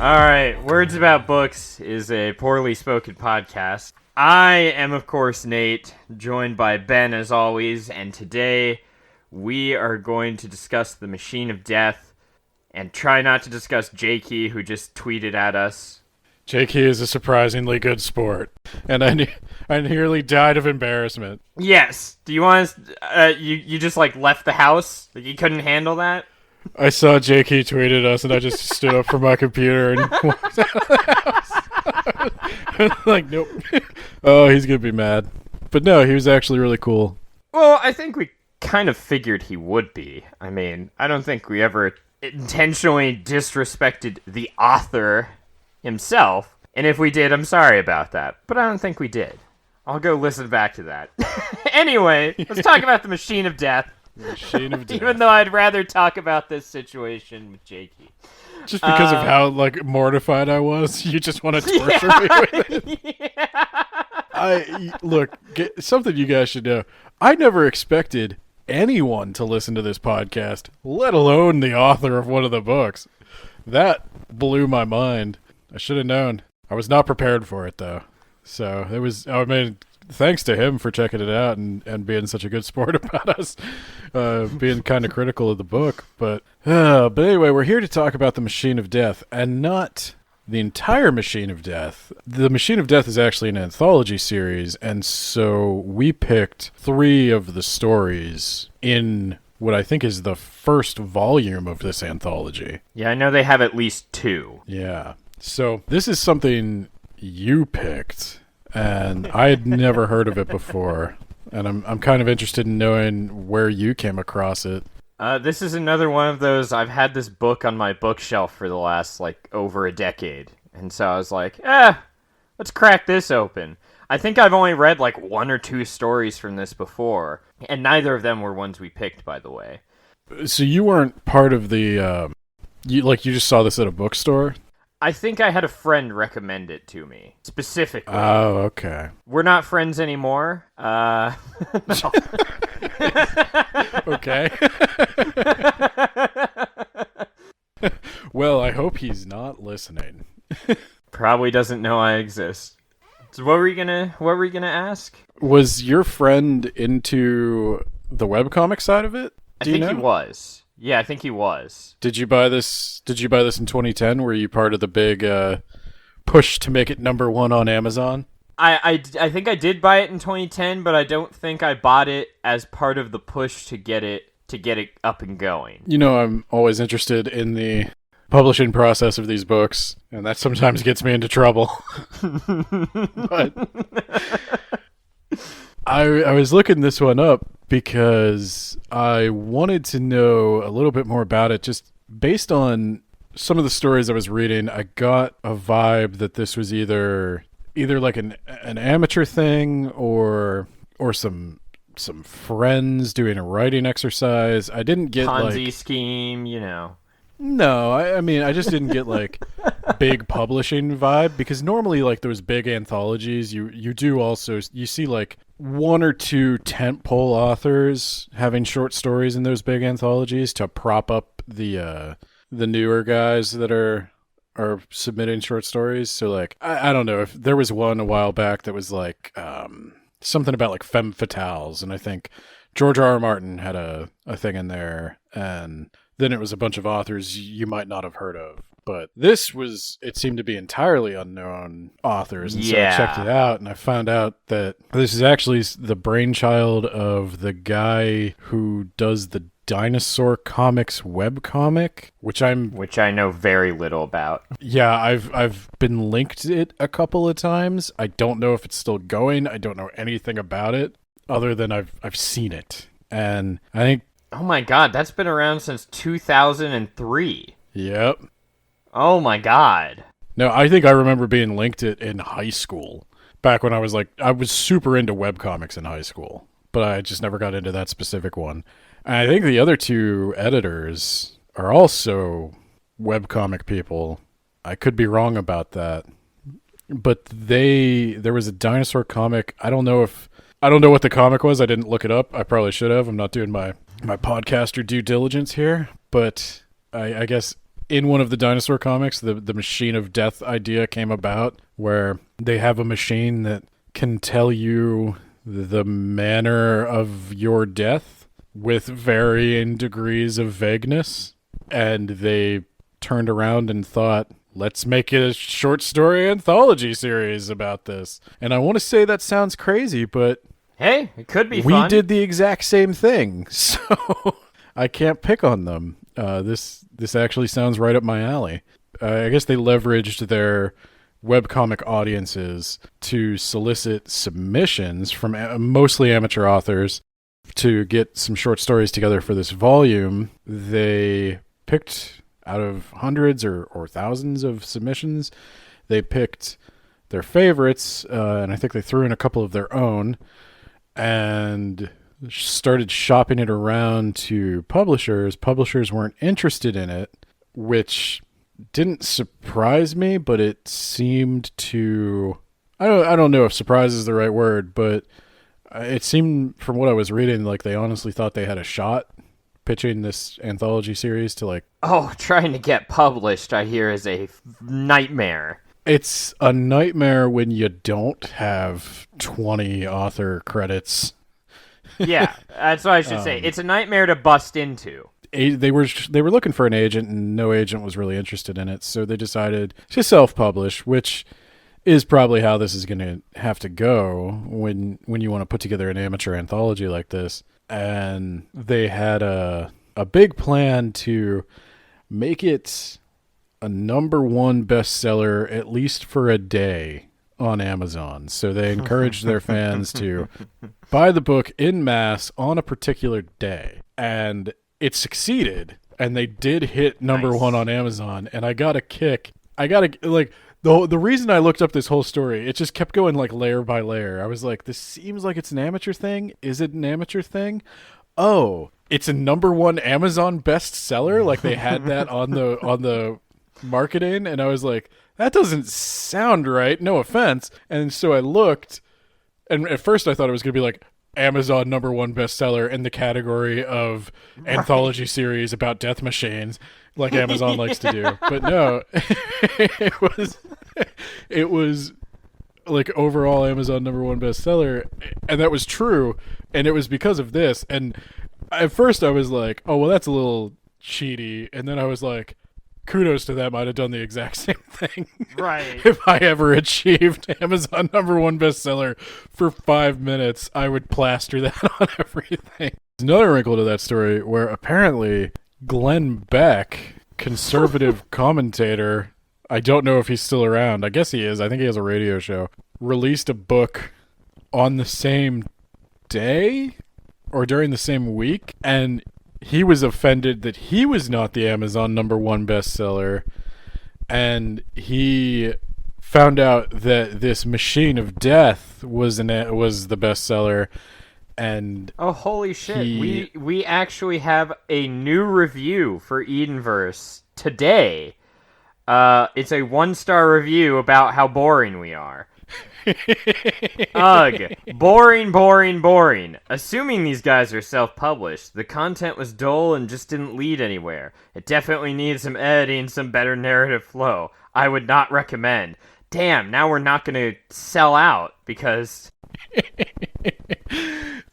Alright, Words About Books is a poorly spoken podcast. I am, of course, Nate, joined by Ben as always, and today we are going to discuss The Machine of Death and try not to discuss Jakey, who just tweeted at us. Jakey is a surprisingly good sport, and I nearly died of embarrassment. Yes. Do you want us, you just left the house? Like you couldn't handle that? I saw Jakey tweeted us, and I just stood up from my computer and walked out of the house. Like, nope. Oh, he's gonna be mad. But no, he was actually really cool. Well, I think we kind of figured he would be. I mean, I don't think we ever intentionally disrespected the author himself. And if we did, I'm sorry about that. But I don't think we did. I'll go listen back to that. Anyway, let's talk about The Machine of Death. Machine of Death. Even though I'd rather talk about this situation with Jakey. Just because of how mortified I was, you just want to torture me with it. Look, something you guys should know. I never expected anyone to listen to this podcast, let alone the author of one of the books. That blew my mind. I should have known. I was not prepared for it, though. So it was, thanks to him for checking it out and being such a good sport about us, being kind of critical of the book. But anyway, we're here to talk about The Machine of Death, and not the entire Machine of Death. The Machine of Death is actually an anthology series, and so we picked 3 of the stories in what I think is the first volume of this anthology. Yeah, I know they have at least 2. Yeah. So this is something you picked, and I had never heard of it before, and I'm kind of interested in knowing where you came across it. This is another one of those, I've had this book on my bookshelf for the last, over a decade, and so I was like, let's crack this open. I think I've only read, 1 or 2 stories from this before, and neither of them were ones we picked, by the way. So you weren't part of the, you just saw this at a bookstore? I think I had a friend recommend it to me, specifically. Oh, okay. We're not friends anymore. Okay. Well, I hope he's not listening. Probably doesn't know I exist. So what were you gonna ask? Was your friend into the webcomic side of it? I think he was. Yeah, I think he was. Did you buy this in 2010? Were you part of the big push to make it #1 on Amazon? I think I did buy it in 2010, but I don't think I bought it as part of the push to get it up and going. You know, I'm always interested in the publishing process of these books, and that sometimes gets me into trouble. But I was looking this one up because I wanted to know a little bit more about it. Just based on some of the stories I was reading, I got a vibe that this was either like an amateur thing or some friends doing a writing exercise. I didn't get Ponzi scheme, you know. No, I mean, I just didn't get big publishing vibe, because normally those big anthologies, you do also, you see 1 or 2 tentpole authors having short stories in those big anthologies to prop up the newer guys that are submitting short stories. So I don't know if there was one a while back that was something about femme fatales, and I think George R. R. Martin had a thing in there, and then it was a bunch of authors you might not have heard of. But it seemed to be entirely unknown authors, and so I checked it out, and I found out that this is actually the brainchild of the guy who does the Dinosaur Comics webcomic, which I know very little about. Yeah, I've been linked it a couple of times. I don't know if it's still going. I don't know anything about it other than I've seen it. And I think, oh my god, that's been around since 2003. Yep. Oh my god. No, I think I remember being linked it in high school. Back when I was I was super into webcomics in high school, but I just never got into that specific one. And I think the other 2 editors are also webcomic people. I could be wrong about that. But there was a dinosaur comic. I don't know what the comic was. I didn't look it up. I probably should have. I'm not doing my podcaster due diligence here. But I guess in one of the dinosaur comics, the Machine of Death idea came about, where they have a machine that can tell you the manner of your death with varying degrees of vagueness. And they turned around and thought, let's make a short story anthology series about this. And I want to say that sounds crazy, but Hey, it could be we fun. did the exact same thing. So I can't pick on them. This actually sounds right up my alley. I guess they leveraged their webcomic audiences to solicit submissions from mostly amateur authors to get some short stories together for this volume. They picked out of hundreds or thousands of submissions. They picked their favorites, and I think they threw in a couple of their own, and started shopping it around to publishers. Publishers weren't interested in it, which didn't surprise me, but it seemed to... I don't know if surprise is the right word, but it seemed from what I was reading like they honestly thought they had a shot pitching this anthology series to like... Oh, trying to get published, I hear, is a nightmare. It's a nightmare when you don't have 20 author credits. Yeah, that's what I should say. It's a nightmare to bust into. They were looking for an agent, and no agent was really interested in it, so they decided to self-publish, which is probably how this is going to have to go when you want to put together an amateur anthology like this. And they had a big plan to make it a #1 bestseller, at least for a day, on Amazon. So they encouraged their fans to buy the book in mass on a particular day. And it succeeded. And they did hit #1 on Amazon. And I got a kick. The reason I looked up this whole story, it just kept going like layer by layer. I was like, this seems like it's an amateur thing. Is it an amateur thing? Oh, it's a #1 Amazon bestseller. Like they had that on the marketing, and I was like, that doesn't sound right. No offense. And so I looked, and at first I thought it was going to be like Amazon #1 bestseller in the category of anthology series about death machines, like Amazon likes to do. But no, it was like overall Amazon #1 bestseller, and that was true, and it was because of this. And at first I was like, oh well, that's a little cheaty, and then I was like, kudos to them. I'd have done the exact same thing. Right. If I ever achieved Amazon #1 bestseller for 5 minutes, I would plaster that on everything. There's another wrinkle to that story where apparently Glenn Beck, conservative commentator, I don't know if he's still around. I guess he is. I think he has a radio show. Released a book on the same day or during the same week, and he was offended that he was not the Amazon #1 bestseller, and he found out that this Machine of Death was the bestseller. And oh, holy shit! We actually have a new review for Edenverse today. It's a 1-star review about how boring we are. Ugh. Boring, boring, boring. Assuming these guys are self-published, the content was dull and just didn't lead anywhere. It definitely needs some editing, some better narrative flow. I would not recommend. Damn, now we're not going to sell out because...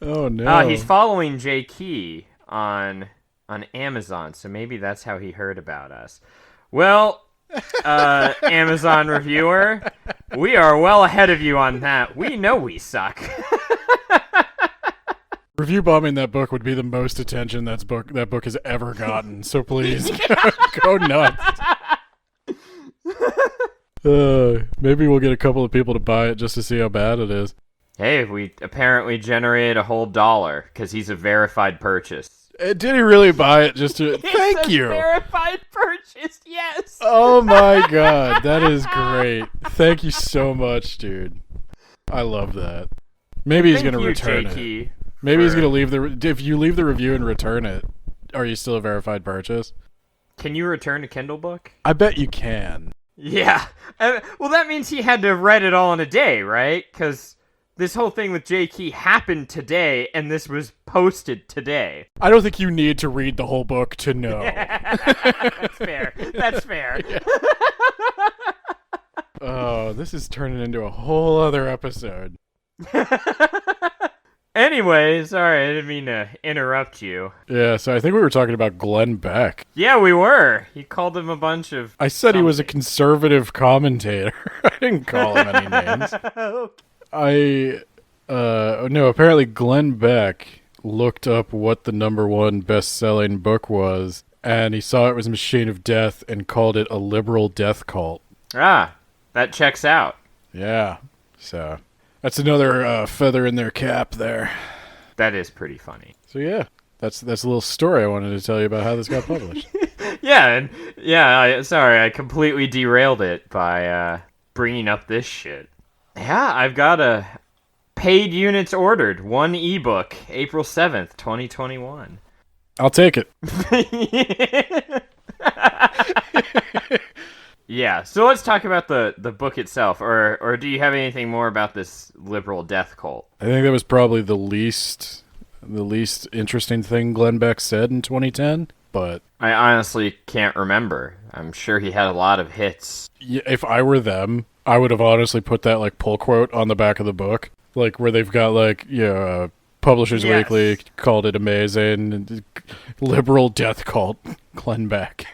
Oh, no. He's following Jay Key on Amazon, so maybe that's how he heard about us. Well... Amazon reviewer, we are well ahead of you on that. We know we suck. Review bombing that book would be the most attention that book has ever gotten. So please, go nuts. Maybe we'll get a couple of people to buy it just to see how bad it is. Hey, we apparently generated a whole $1 because he's a verified purchase. Did he really buy it just to... Thank you. Verified purchase, yes. Oh my god, that is great. Thank you so much, dude. I love that. Maybe he's going to return it. Maybe he's going to leave the... If you leave the review and return it, are you still a verified purchase? Can you return a Kindle book? I bet you can. Yeah. Well, that means he had to have read it all in a day, right? Because this whole thing with J. Key happened today, and this was posted today. I don't think you need to read the whole book to know. That's fair. That's fair. Yeah. Oh, this is turning into a whole other episode. Anyway, sorry, I didn't mean to interrupt you. Yeah, so I think we were talking about Glenn Beck. Yeah, we were. He called him a bunch of... I said he was a conservative commentator. I didn't call him any names. No, apparently Glenn Beck looked up what the #1 best-selling book was, and he saw it was Machine of Death and called it a liberal death cult. Ah, that checks out. Yeah, so that's another feather in their cap there. That is pretty funny. So yeah, that's a little story I wanted to tell you about how this got published. Sorry, I completely derailed it by bringing up this shit. Yeah, I've got a paid units ordered, 1 ebook, April 7th, 2021. I'll take it. Yeah, so let's talk about the book itself, or do you have anything more about this liberal death cult? I think that was probably the least interesting thing Glenn Beck said in 2010, but I honestly can't remember. I'm sure he had a lot of hits. yeah, if I were them, I would have honestly put that like pull quote on the back of the book, like where they've got like Publishers Yes. Weekly called it amazing, liberal death cult, Glenn Beck.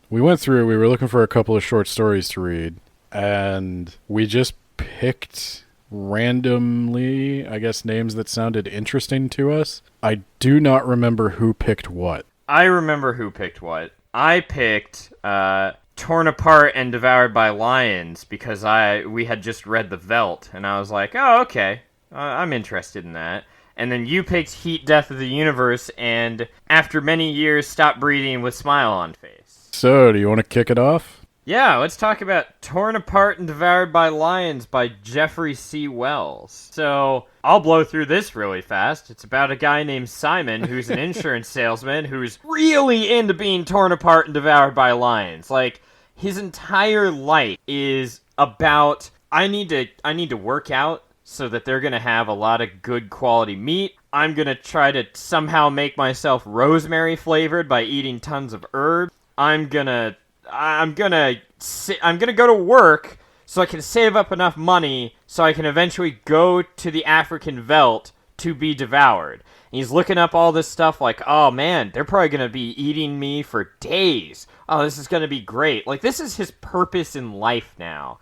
We were looking for a couple of short stories to read, and we just picked randomly, I guess, names that sounded interesting to us. I do not remember who picked what. I remember who picked what. I picked Torn Apart and Devoured by Lions because we had just read The Veldt, and I was like, oh, okay, I'm interested in that. And then you picked Heat Death of the Universe and After Many Years Stop Breathing with Smile on Face. So, do you want to kick it off? Yeah, let's talk about Torn Apart and Devoured by Lions by Jeffrey C. Wells. So, I'll blow through this really fast. It's about a guy named Simon who's an insurance salesman who's really into being torn apart and devoured by lions. Like, his entire life is about, I need to work out so that they're going to have a lot of good quality meat. I'm going to try to somehow make myself rosemary flavored by eating tons of herbs. I'm gonna go to work so I can save up enough money so I can eventually go to the African veldt to be devoured. And he's looking up all this stuff like, oh man, they're probably gonna be eating me for days. Oh, this is gonna be great. Like, this is his purpose in life now.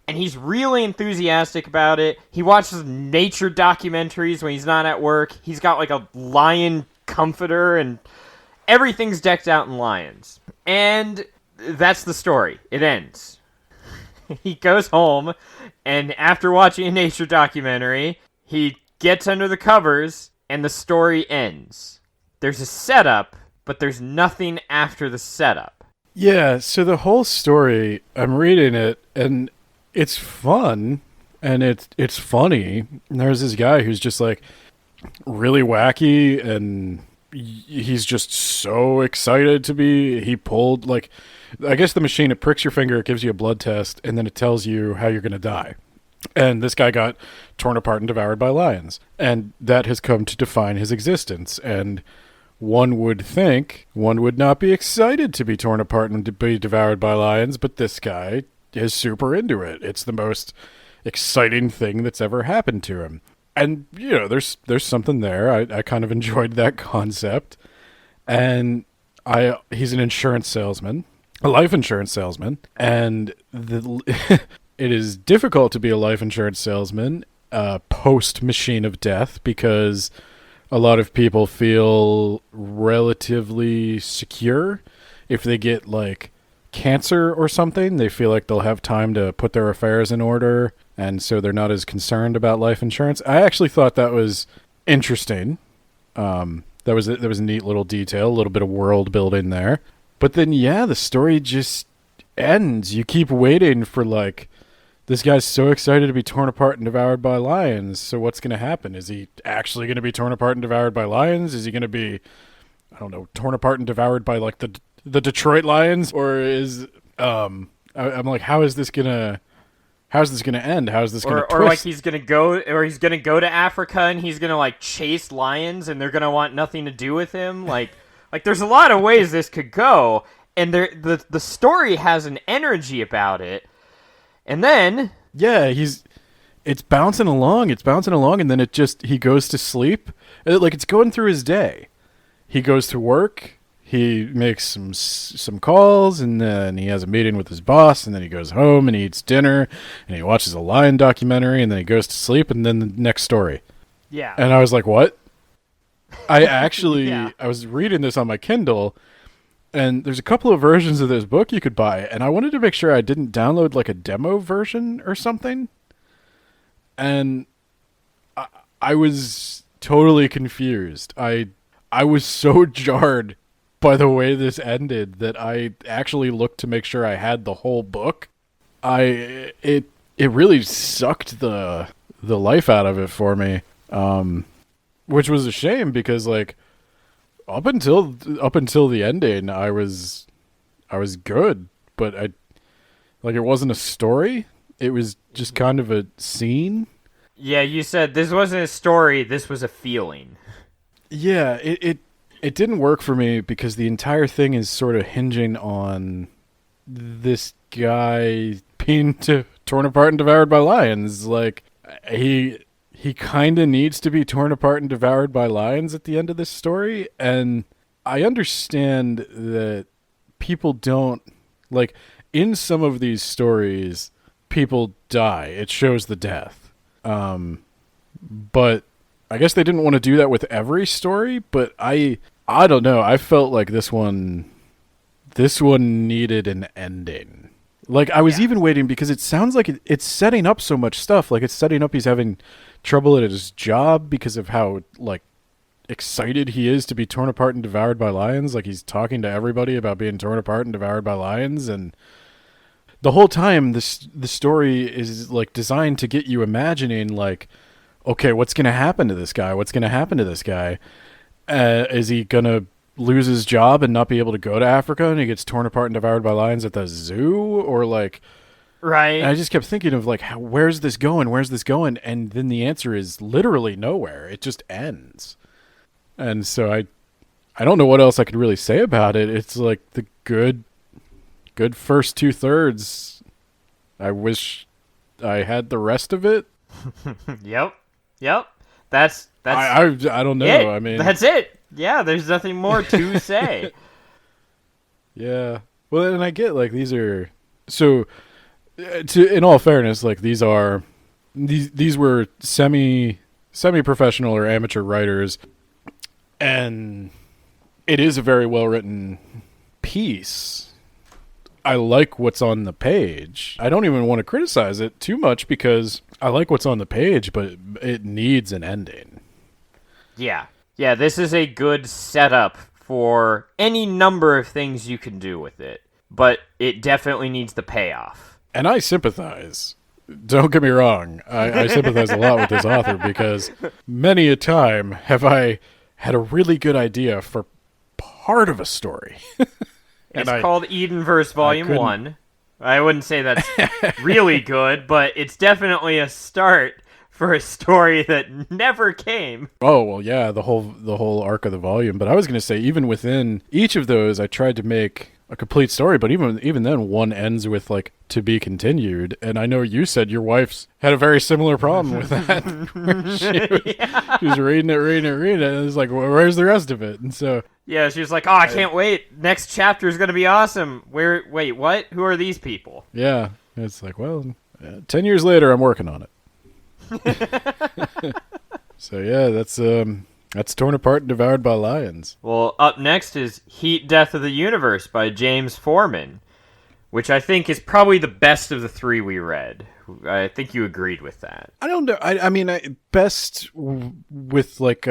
And he's really enthusiastic about it. He watches nature documentaries when he's not at work. He's got like a lion comforter and everything's decked out in lions. And that's the story. It ends. He goes home, and after watching a nature documentary, he gets under the covers, and the story ends. There's a setup, but there's nothing after the setup. Yeah, so the whole story, I'm reading it, and it's fun, and it's funny. And there's this guy who's just like really wacky, and he's just so excited to be. He pulled, like, I guess the machine, it pricks your finger, it gives you a blood test, and then it tells you how you're going to die. And this guy got torn apart and devoured by lions. And that has come to define his existence. And one would think one would not be excited to be torn apart and to be devoured by lions, but this guy is super into it. It's the most exciting thing that's ever happened to him. And, there's something there. I kind of enjoyed that concept. And he's an insurance salesman, a life insurance salesman. And it is difficult to be a life insurance salesman post Machine of Death because a lot of people feel relatively secure if they get, like, cancer or something. They feel like they'll have time to put their affairs in order, and so they're not as concerned about life insurance. I actually thought that was interesting. That was a neat little detail, a little bit of world building there. But then, the story just ends. You keep waiting for, like, this guy's so excited to be torn apart and devoured by lions. So what's going to happen? Is he actually going to be torn apart and devoured by lions? Is he going to be, I don't know, torn apart and devoured by, like, the Detroit Lions? Or is I'm like, how is this gonna how's this going to end? How's this going to twist? Or like he's gonna go to Africa and he's gonna like chase lions and they're gonna want nothing to do with him. Like there's a lot of ways this could go, and the story has an energy about it. And then it's bouncing along, and then he goes to sleep. Like it's going through his day. He goes to work. He makes some calls, and then he has a meeting with his boss, and then he goes home and he eats dinner, and he watches a lion documentary, and then he goes to sleep, and then the next story. Yeah. And I was like, what? I actually, I was reading this on my Kindle, and there's a couple of versions of this book you could buy, and I wanted to make sure I didn't download like a demo version or something. And I was totally confused. I was so jarred by the way this ended that I actually looked to make sure I had the whole book. It really sucked the life out of it for me, which was a shame because like up until the ending I was good, but it wasn't a story. It was just kind of a scene. Yeah, you said this wasn't a story. This was a feeling. Yeah, it didn't work for me because the entire thing is sort of hinging on this guy being torn apart and devoured by lions. Like, he kind of needs to be torn apart and devoured by lions at the end of this story. And I understand that people don't, like, in some of these stories, people die. It shows the death. But I guess they didn't want to do that with every story, but I don't know. I felt like this one needed an ending. Like I was even waiting because it sounds like it's setting up so much stuff. Like it's setting up he's having trouble at his job because of how like excited he is to be torn apart and devoured by lions. Like he's talking to everybody about being torn apart and devoured by lions, and the whole time the story is like designed to get you imagining like, okay, what's going to happen to this guy? What's going to happen to this guy? Is he going to lose his job and not be able to go to Africa and he gets torn apart and devoured by lions at the zoo? Or like, right. And I just kept thinking of like, where's this going? Where's this going? And then the answer is literally nowhere. It just ends. And so I don't know what else I could really say about it. It's like the good first 2/3. I wish I had the rest of it. Yep. That's I don't know. it. I mean, that's it. Yeah, there's nothing more to say. Yeah. Well, and I get like these are so. In all fairness, like these were semi-professional or amateur writers, and it is a very well written piece. I like what's on the page. I don't even want to criticize it too much because I like what's on the page, but it needs an ending. Yeah, this is a good setup for any number of things you can do with it, but it definitely needs the payoff. And I sympathize. Don't get me wrong. I sympathize a lot with this author because many a time have I had a really good idea for part of a story. It's called Edenverse Volume 1. I wouldn't say that's really good, but it's definitely a start for a story that never came. Oh, well, yeah, the whole arc of the volume. But I was going to say, even within each of those, I tried to make a complete story, but even then, one ends with, like, to be continued. And I know you said your wife's had a very similar problem with that. She was reading it, and it was like, well, where's the rest of it? And so... Yeah, she was like, oh, I can't wait. Next chapter is going to be awesome. Wait, what? Who are these people? Yeah. It's like, well, 10 years later, I'm working on it. So, yeah, that's Torn Apart and Devoured by Lions. Well, up next is Heat Death of the Universe by James Foreman, which I think is probably the best of the three we read. I think you agreed with that. I don't know. I mean, best with like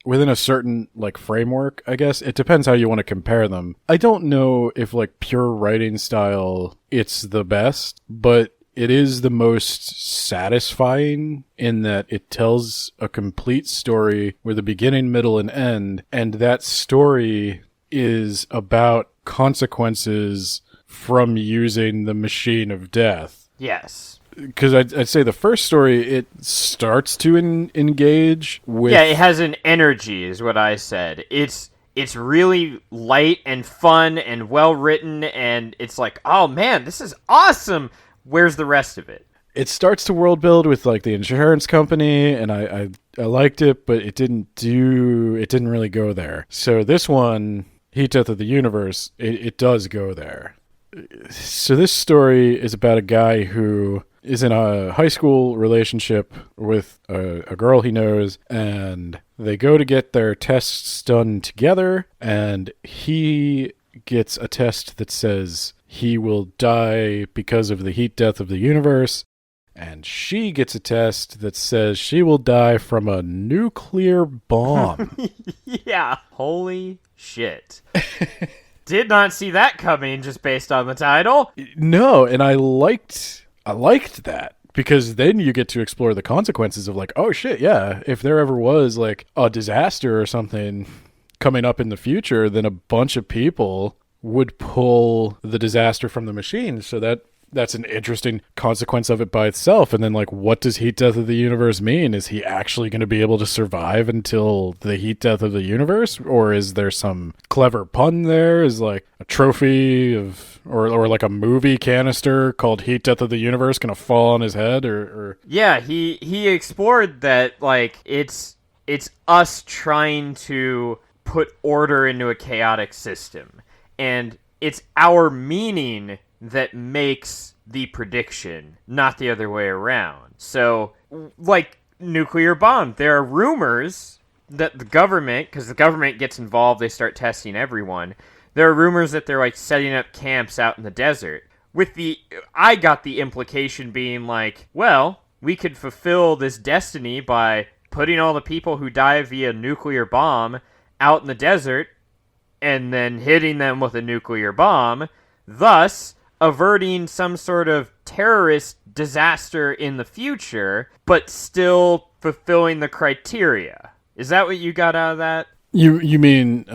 within a certain like framework, I guess. It depends how you want to compare them. I don't know if like pure writing style it's the best, but it is the most satisfying in that it tells a complete story with a beginning, middle, and end, and that story is about consequences from using the Machine of Death. Yes. because I'd say the first story, it starts to engage with. Yeah, it has an energy, is what I said. It's really light and fun and well written, and it's like, oh man, this is awesome. Where's the rest of it? It starts to world build with like the insurance company, and I liked it, but it didn't really go there. So this one, Heat Death of the Universe, it does go there. So this story is about a guy who is in a high school relationship with a girl he knows, and they go to get their tests done together, and he gets a test that says he will die because of the heat death of the universe, and she gets a test that says she will die from a nuclear bomb. Yeah, holy shit. Did not see that coming just based on the title. No, and I liked that, because then you get to explore the consequences of like, oh shit, yeah, if there ever was like a disaster or something coming up in the future, then a bunch of people would pull the disaster from the machine. So that's an interesting consequence of it by itself. And then, like, what does heat death of the universe mean? Is he actually going to be able to survive until the heat death of the universe? Or is there some clever pun there? Is like a trophy of, or like a movie canister called Heat Death of the Universe going to fall on his head? Or Yeah, he explored that, like, it's us trying to put order into a chaotic system. And it's our meaning that makes the prediction, not the other way around. So, like nuclear bomb, there are rumors that the government, because the government gets involved, they start testing everyone. There are rumors that they're like setting up camps out in the desert. I got the implication being like, well, we could fulfill this destiny by putting all the people who die via nuclear bomb out in the desert and then hitting them with a nuclear bomb, thus averting some sort of terrorist disaster in the future, but still fulfilling the criteria. Is that what you got out of that? you mean,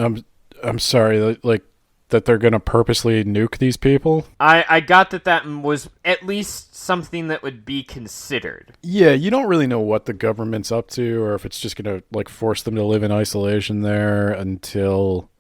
I'm sorry, like that they're going to purposely nuke these people? I got that was at least something that would be considered. Yeah, you don't really know what the government's up to, or if it's just going to like force them to live in isolation there until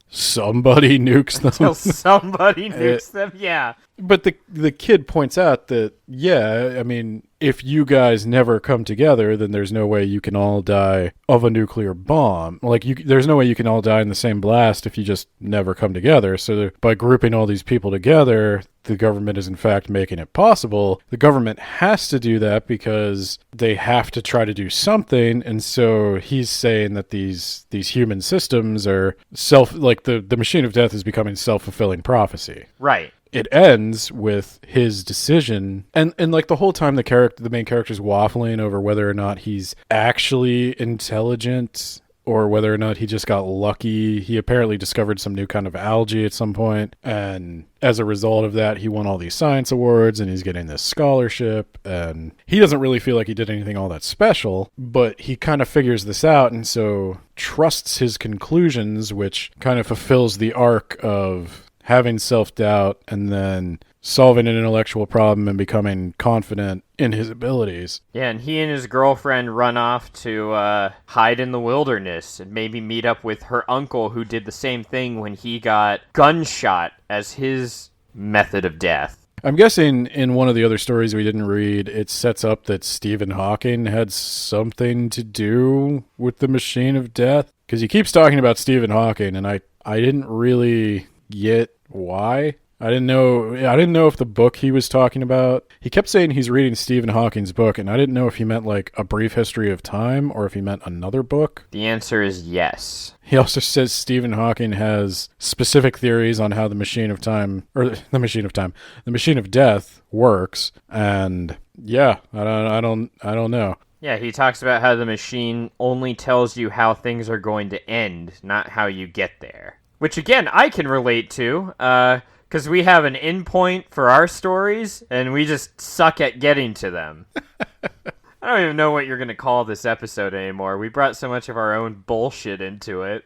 somebody nukes them. Until somebody nukes them, yeah. But the kid points out that, yeah, I mean, if you guys never come together, then there's no way you can all die of a nuclear bomb. Like, there's no way you can all die in the same blast if you just never come together. So by grouping all these people together, the government is in fact making it possible. The government has to do that because they have to try to do something. And so he's saying that these human systems are the machine of death is becoming self-fulfilling prophecy. Right. It ends with his decision, and like the whole time the main character's waffling over whether or not he's actually intelligent or whether or not he just got lucky. He apparently discovered some new kind of algae at some point, and as a result of that, he won all these science awards, and he's getting this scholarship, and he doesn't really feel like he did anything all that special, but he kind of figures this out, and so trusts his conclusions, which kind of fulfills the arc of having self-doubt and then solving an intellectual problem and becoming confident in his abilities. Yeah, and he and his girlfriend run off to hide in the wilderness and maybe meet up with her uncle who did the same thing when he got gunshot as his method of death. I'm guessing in one of the other stories we didn't read, it sets up that Stephen Hawking had something to do with the machine of death. Because he keeps talking about Stephen Hawking, and I didn't really get why. I didn't know if the book he was talking about. He kept saying he's reading Stephen Hawking's book, and I didn't know if he meant like A Brief History of Time or if he meant another book. The answer is yes. He also says Stephen Hawking has specific theories on how the machine of death works, and yeah, I don't know. Yeah, he talks about how the machine only tells you how things are going to end, not how you get there. Which, again, I can relate to, because we have an endpoint for our stories, and we just suck at getting to them. I don't even know what you're going to call this episode anymore. We brought so much of our own bullshit into it.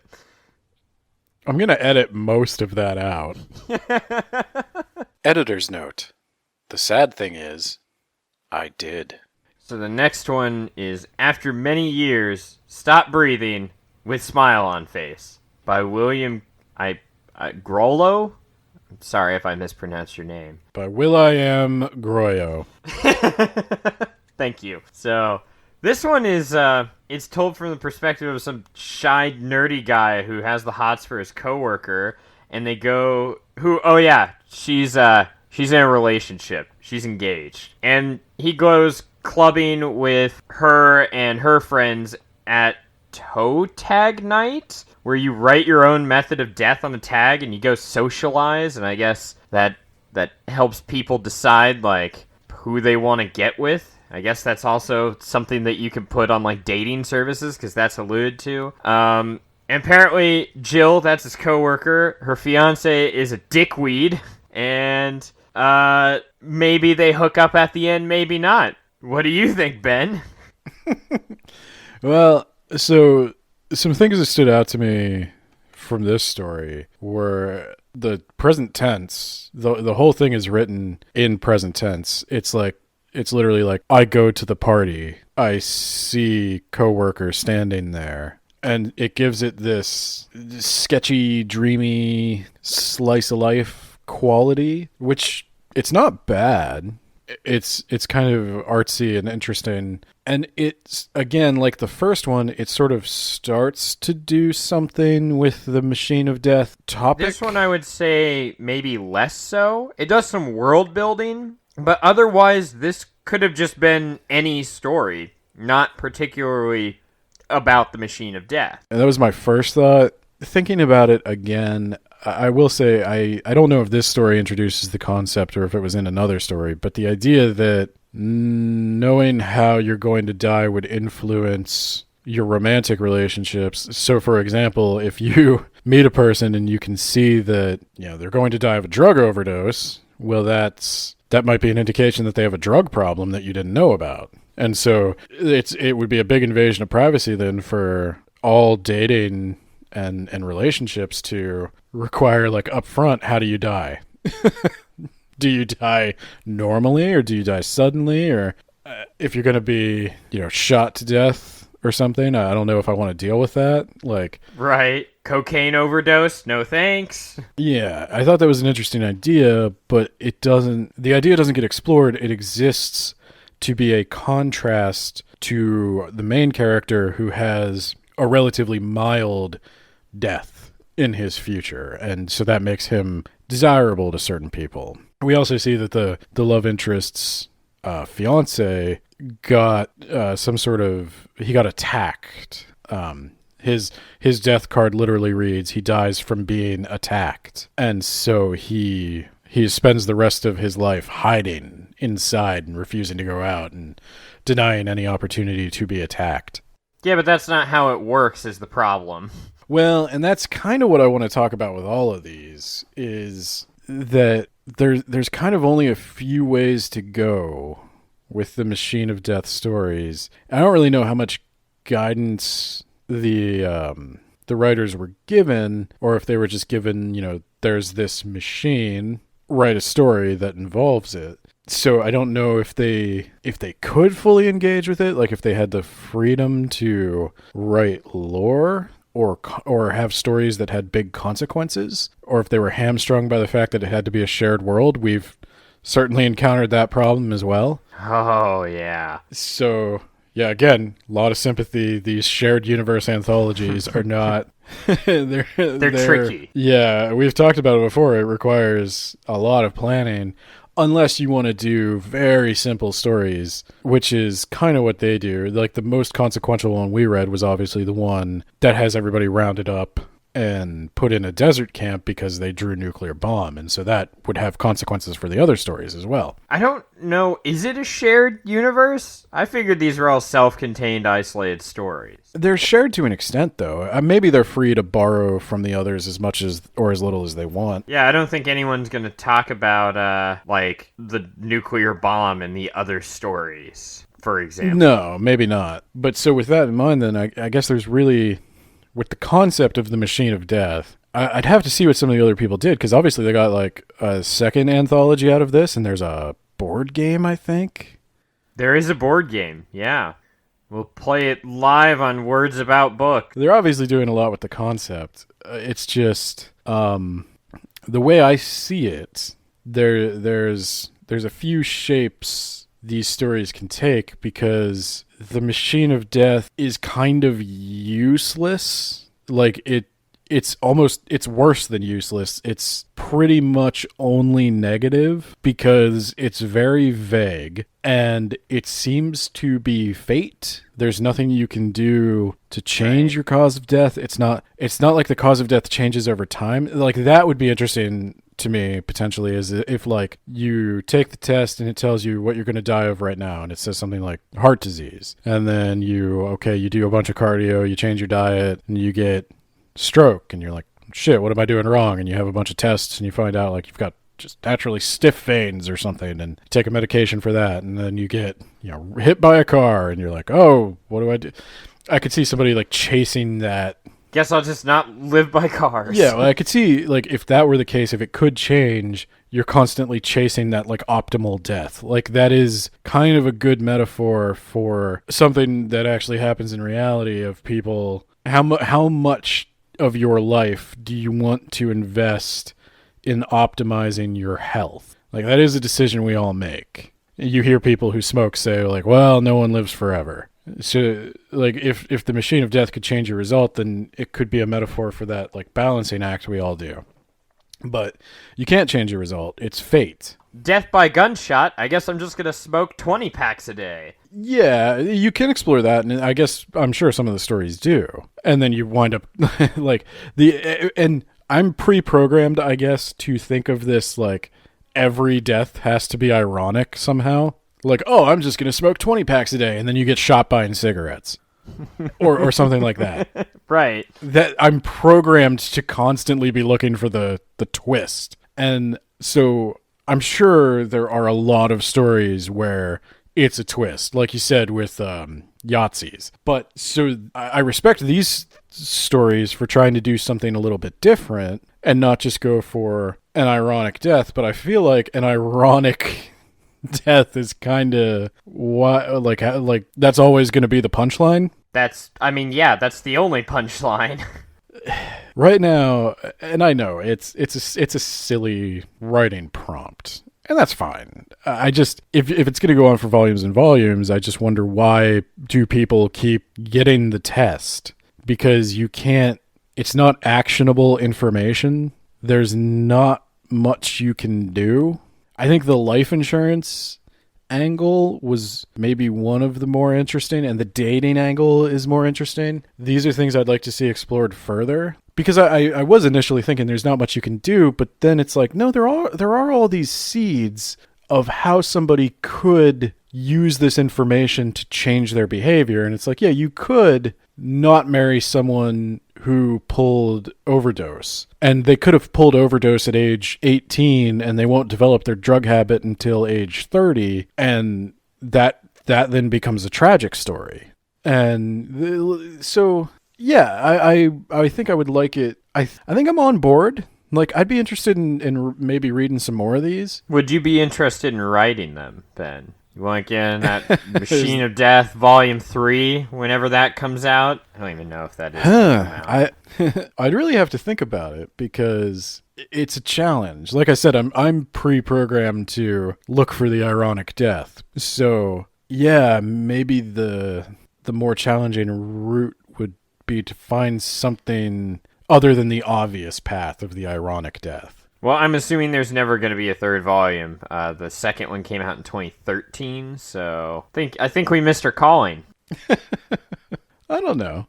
I'm going to edit most of that out. Editor's note. The sad thing is, I did. So the next one is After Many Years, Stop Breathing with Smile on Face by William Grollo? I'm sorry if I mispronounced your name. By Will.i.am Groyo. Thank you. So this one is it's told from the perspective of some shy nerdy guy who has the hots for his coworker, and they go she's in a relationship. She's engaged. And he goes clubbing with her and her friends at toe tag night, where you write your own method of death on the tag and you go socialize, and I guess that helps people decide like who they want to get with. I guess that's also something that you can put on like dating services, because that's alluded to. And apparently Jill, that's his coworker, her fiance is a dickweed, and maybe they hook up at the end, maybe not. What do you think, Ben? Well, so some things that stood out to me from this story were the present tense. The whole thing is written in present tense. It's literally like, I go to the party, I see coworker standing there, and it gives it this sketchy, dreamy, slice of life quality, which it's not bad. It's kind of artsy and interesting, and it's, again, like the first one, it sort of starts to do something with the Machine of Death topic. This one I would say maybe less so. It does some world building, but otherwise this could have just been any story, not particularly about the Machine of Death. And that was my first thought. Thinking about it again, I will say I don't know if this story introduces the concept or if it was in another story, but the idea that knowing how you're going to die would influence your romantic relationships. So, for example, if you meet a person and you can see that, they're going to die of a drug overdose, well, that might be an indication that they have a drug problem that you didn't know about. And so it would be a big invasion of privacy then for all dating and relationships to require, like, upfront, how do you die? Do you die normally, or do you die suddenly? Or if you're going to be, shot to death or something, I don't know if I want to deal with that. Like, right. Cocaine overdose, no thanks. Yeah, I thought that was an interesting idea, but the idea doesn't get explored. It exists to be a contrast to the main character, who has a relatively mild death in his future, and so that makes him desirable to certain people. We also see that the love interest's fiance got he got attacked. His death card literally reads, he dies from being attacked, and so he spends the rest of his life hiding inside and refusing to go out and denying any opportunity to be attacked. Yeah, but that's not how it works, is the problem. Well, and that's kind of what I want to talk about with all of these, is that there's kind of only a few ways to go with the Machine of Death stories. I don't really know how much guidance the writers were given, or if they were just given, there's this machine, write a story that involves it. So I don't know if they could fully engage with it, like if they had the freedom to write lore or have stories that had big consequences, or if they were hamstrung by the fact that it had to be a shared world. We've certainly encountered that problem as well. Oh, yeah. So, yeah, again, a lot of sympathy. These shared universe anthologies are not... they're tricky. Yeah, we've talked about it before. It requires a lot of planning, unless you want to do very simple stories, which is kind of what they do. Like, the most consequential one we read was obviously the one that has everybody rounded up and put in a desert camp because they drew a nuclear bomb, and so that would have consequences for the other stories as well. I don't know, is it a shared universe? I figured these were all self-contained, isolated stories. They're shared to an extent, though. Maybe they're free to borrow from the others as much as or as little as they want. Yeah, I don't think anyone's going to talk about, like, the nuclear bomb and the other stories, for example. No, maybe not. But so with that in mind, then, I guess there's really... With the concept of the Machine of Death, I'd have to see what some of the other people did, because obviously they got, like, a second anthology out of this, and there's a board game, I think. There is a board game, yeah. We'll play it live on Words About Book. They're obviously doing a lot with the concept. It's just the way I see it. There's a few shapes these stories can take because the Machine of Death is kind of useless. Like it's worse than useless. It's pretty much only negative because it's very vague and it seems to be fate. There's nothing you can do to change your cause of death. It's not like the cause of death changes over time. Like that would be interesting to me potentially, is if like you take the test and it tells you what you're going to die of right now, and it says something like heart disease, and then you do a bunch of cardio, you change your diet, and you get stroke, and you're like, shit, what am I doing wrong? And you have a bunch of tests and you find out like you've got just naturally stiff veins or something, and take a medication for that, and then you get hit by a car and you're like, oh, what do I do? I could see somebody like chasing that. Guess I'll just not live by cars. Yeah, well, I could see like if that were the case, if it could change, you're constantly chasing that like optimal death. Like that is kind of a good metaphor for something that actually happens in reality of people. How much of your life do you want to invest in optimizing your health? Like that is a decision we all make. You hear people who smoke say like, well, no one lives forever. So like if the Machine of Death could change your result, then it could be a metaphor for that like balancing act we all do. But you can't change your result. It's fate. Death by gunshot, I guess I'm just going to smoke 20 packs a day. Yeah, you can explore that, and I'm sure some of the stories do. And then you wind up like and I'm pre-programmed, I guess, to think of this like every death has to be ironic somehow. Like, oh, I'm just going to smoke 20 packs a day, and then you get shot buying cigarettes. or something like that. Right. That I'm programmed to constantly be looking for the twist. And so I'm sure there are a lot of stories where it's a twist, like you said with Yahtzees. But so I respect these stories for trying to do something a little bit different and not just go for an ironic death, but I feel like an ironic death is kind of like that's always going to be the punchline. That's the only punchline. Right now, and I know it's a silly writing prompt, and that's fine. I just if it's going to go on for volumes and volumes, I just wonder why do people keep getting the test? Because you can't. It's not actionable information. There's not much you can do. I think the life insurance angle was maybe one of the more interesting, and the dating angle is more interesting. These are things I'd like to see explored further, because I was initially thinking there's not much you can do, but then it's like, no, there are all these seeds of how somebody could use this information to change their behavior. And it's like, yeah, you could not marry someone who pulled overdose, and they could have pulled overdose at age 18 and they won't develop their drug habit until age 30, and that then becomes a tragic story. And so yeah, I think I would like it. I think I'm on board. Like, I'd be interested in maybe reading some more of these. Would you be interested in writing them, Ben? You want to get in that Machine of Death Volume 3 whenever that comes out? I don't even know if that is. I'd really have to think about it, because it's a challenge. Like I said, I'm pre-programmed to look for the ironic death. So yeah, maybe the more challenging route would be to find something other than the obvious path of the ironic death. Well, I'm assuming there's never going to be a third volume. The second one came out in 2013, so I think we missed our calling. I don't know.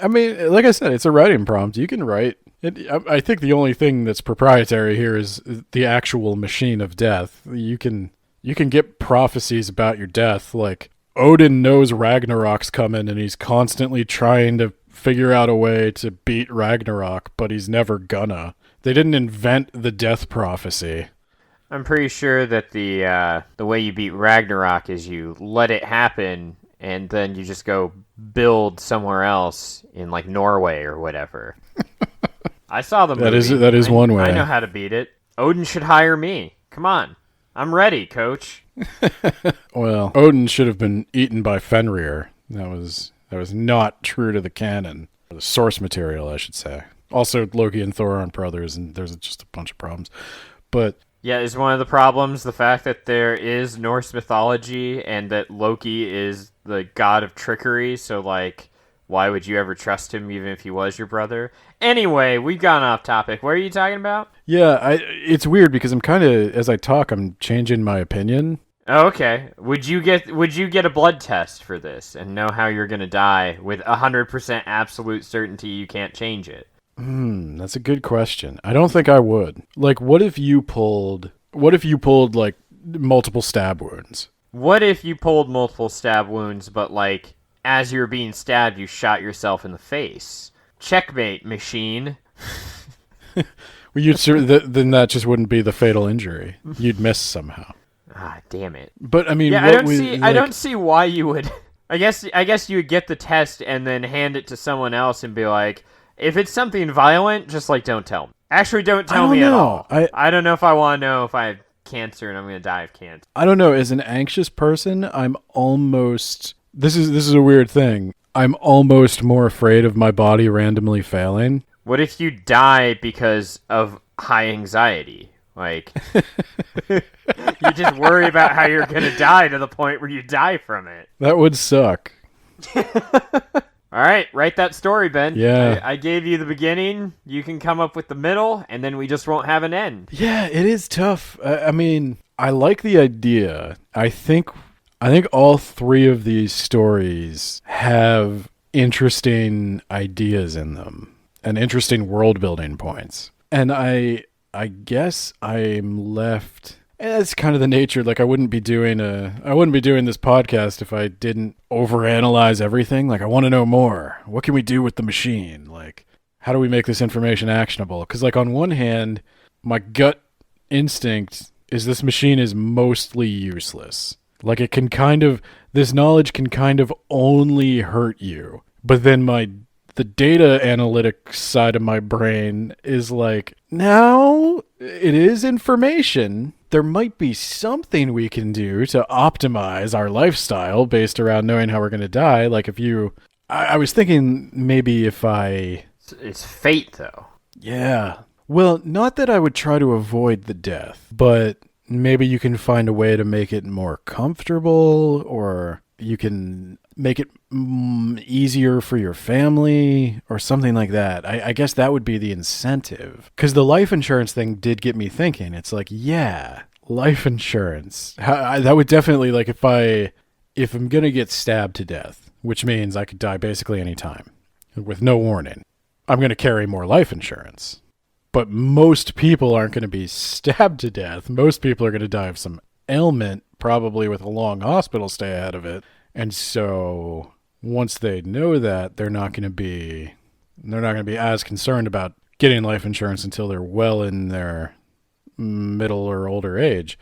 I mean, like I said, it's a writing prompt. You can write. I think the only thing that's proprietary here is the actual Machine of Death. You can get prophecies about your death, like Odin knows Ragnarok's coming and he's constantly trying to figure out a way to beat Ragnarok, but he's never gonna. They didn't invent the death prophecy. I'm pretty sure that the way you beat Ragnarok is you let it happen, and then you just go build somewhere else in like Norway or whatever. I saw the movie. That is one way. I know how to beat it. Odin should hire me. Come on. I'm ready, coach. Well, Odin should have been eaten by Fenrir. That was not true to the canon. The source material, I should say. Also, Loki and Thor aren't brothers, and there's just a bunch of problems. But Yeah, is one of the problems the fact that there is Norse mythology and that Loki is the god of trickery, so, like, why would you ever trust him even if he was your brother? Anyway, we've gone off topic. What are you talking about? yeah, it's weird because I'm kind of, as I talk, I'm changing my opinion. Oh, okay. Would you get a blood test for this and know how you're gonna die with 100% absolute certainty you can't change it? That's a good question. I don't think I would. Like, what if you pulled like multiple stab wounds? What if you pulled multiple stab wounds, but, like, as you were being stabbed, you shot yourself in the face? Checkmate, machine. Well, then that just wouldn't be the fatal injury. You'd miss somehow. Ah, damn it. But I mean, Yeah, what I don't see why you would. I guess you would get the test and then hand it to someone else and be like, if it's something violent, just, like, don't tell me. Actually, don't tell me at all. I don't know if I want to know if I have cancer and I'm going to die of cancer. I don't know. As an anxious person, I'm almost. This is a weird thing. I'm almost more afraid of my body randomly failing. What if you die because of high anxiety? Like, you just worry about how you're going to die to the point where you die from it. That would suck. All right, write that story, Ben. Yeah. I gave you the beginning. You can come up with the middle, and then we just won't have an end. Yeah, it is tough. I mean, I like the idea. I think all three of these stories have interesting ideas in them and interesting world building points. And I guess I'm left. And that's kind of the nature. Like, I wouldn't be doing this podcast if I didn't overanalyze everything. Like, I want to know more. What can we do with the machine? Like, how do we make this information actionable? Because, like, on one hand, my gut instinct is this machine is mostly useless. Like, this knowledge can kind of only hurt you. But then the data analytics side of my brain is like, now it is information. There might be something we can do to optimize our lifestyle based around knowing how we're going to die. Like, I was thinking maybe if It's fate, though. yeah. Well, not that I would try to avoid the death, but maybe you can find a way to make it more comfortable, or you can make it easier for your family or something like that. I guess that would be the incentive. Because the life insurance thing did get me thinking. It's like, yeah, life insurance. That would definitely, like, if I'm going to get stabbed to death, which means I could die basically any time with no warning, I'm going to carry more life insurance. But most people aren't going to be stabbed to death. Most people are going to die of some ailment, probably with a long hospital stay ahead of it. And so once they know that, they're not going to be as concerned about getting life insurance until they're well in their middle or older age.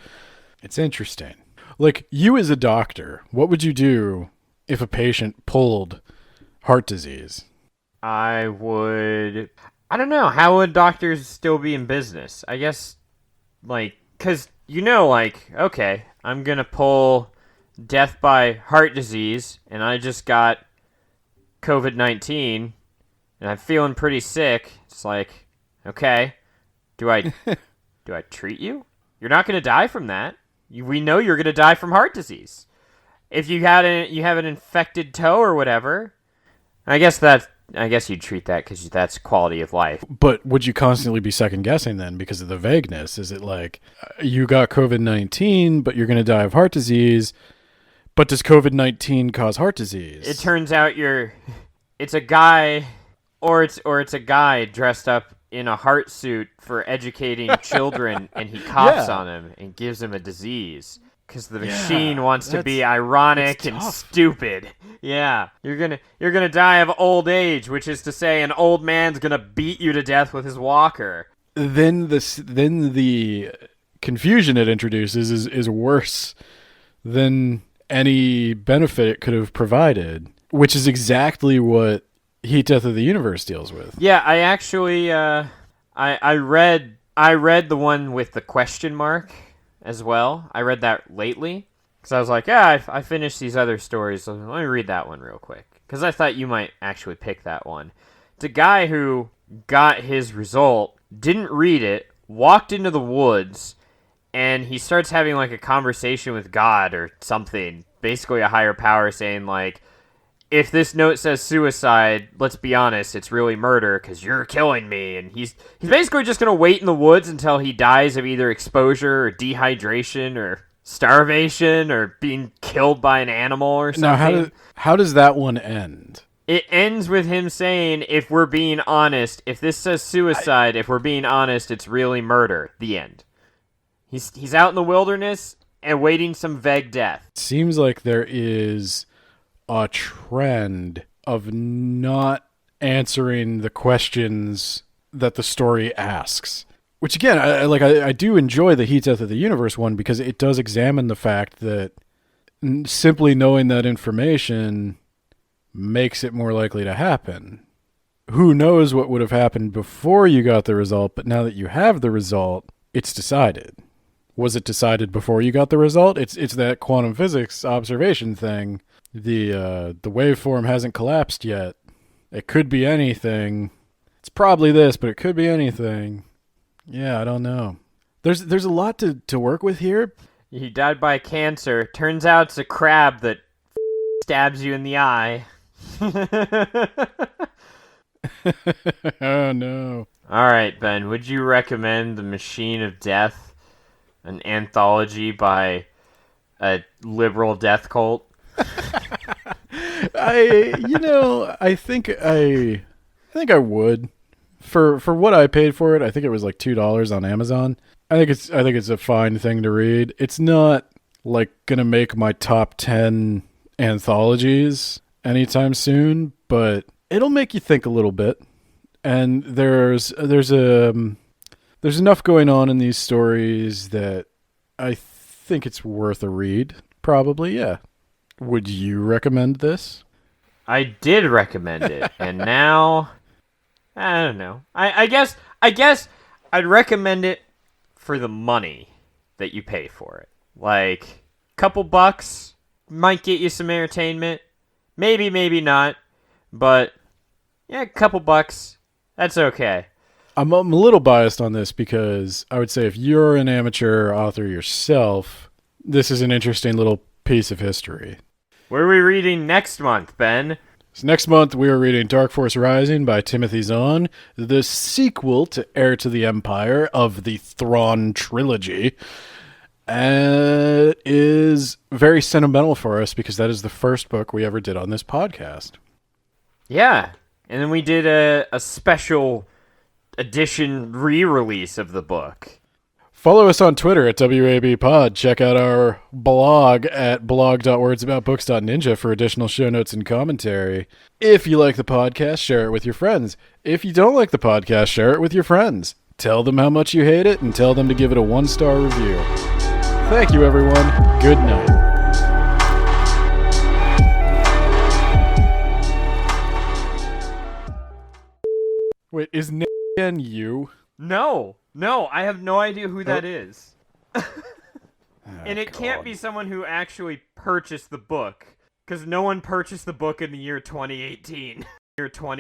It's interesting. Like, you as a doctor, what would you do if a patient pulled heart disease? I don't know. How would doctors still be in business? I guess, like, because, like, okay, I'm going to pull death by heart disease, and I just got COVID-19, and I'm feeling pretty sick. It's like, okay, do I treat you? You're not going to die from that. We know you're going to die from heart disease. If you have an infected toe or whatever, I guess you'd treat that because that's quality of life. But would you constantly be second guessing then because of the vagueness? Is it like you got COVID-19, but you're going to die of heart disease? But does COVID-19 cause heart disease? It turns out it's a guy, or it's a guy dressed up in a heart suit for educating children, and he coughs on him and gives him a disease. Because the machine wants to be ironic and stupid. Yeah, you're gonna die of old age, which is to say, an old man's gonna beat you to death with his walker. Then the confusion it introduces is worse than any benefit it could have provided, which is exactly what Heat Death of the Universe deals with. Yeah, I actually I read the one with the question mark. as well. I read that lately because I was like, yeah, I finished these other stories. So let me read that one real quick because I thought you might actually pick that one. It's a guy who got his result, didn't read it, walked into the woods, and he starts having like a conversation with God or something, basically a higher power, saying like, if this note says suicide, let's be honest, it's really murder because you're killing me. And he's basically just gonna wait in the woods until he dies of either exposure or dehydration or starvation or being killed by an animal or something. Now, how does that one end? It ends with him saying, if we're being honest, if this says suicide, if we're being honest, it's really murder. The end. He's out in the wilderness awaiting some vague death. Seems like there is a trend of not answering the questions that the story asks. Which again, I do enjoy the Heat Death of the Universe one because it does examine the fact that simply knowing that information makes it more likely to happen. Who knows what would have happened before you got the result, but now that you have the result, it's decided. Was it decided before you got the result? It's that quantum physics observation thing. The waveform hasn't collapsed yet. It could be anything. It's probably this, but it could be anything. Yeah, I don't know. There's a lot to work with here. He died by cancer. Turns out it's a crab that stabs you in the eye. Oh, no. All right, Ben, would you recommend The Machine of Death, an anthology by a liberal death cult? I think I would. For what I paid for it, I think it was like $2 on Amazon. I think it's a fine thing to read. It's not like gonna make my top 10 anthologies anytime soon, but it'll make you think a little bit. And there's enough going on in these stories that I think it's worth a read. Probably, yeah. Would you recommend this? I did recommend it, and now I don't know. I guess I'd recommend it for the money that you pay for it. Like, couple bucks might get you some entertainment. Maybe not. But yeah, a couple bucks. That's okay. I'm a little biased on this because I would say if you're an amateur author yourself, this is an interesting little piece of history. What are we reading next month, Ben? So next month we are reading Dark Force Rising by Timothy Zahn, the sequel to Heir to the Empire of the Thrawn trilogy. And it is very sentimental for us because that is the first book we ever did on this podcast. Yeah, and then we did a special edition re-release of the book. Follow us on Twitter at WABpod. Check out our blog at blog.wordsaboutbooks.ninja for additional show notes and commentary. If you like the podcast, share it with your friends. If you don't like the podcast, share it with your friends. Tell them how much you hate it and tell them to give it a 1-star review. Thank you, everyone. Good night. Wait, is Nick and you? No, I have no idea who that is. And it can't God. be someone who actually purchased the book, because no one purchased the book in the year 2018. Year 20.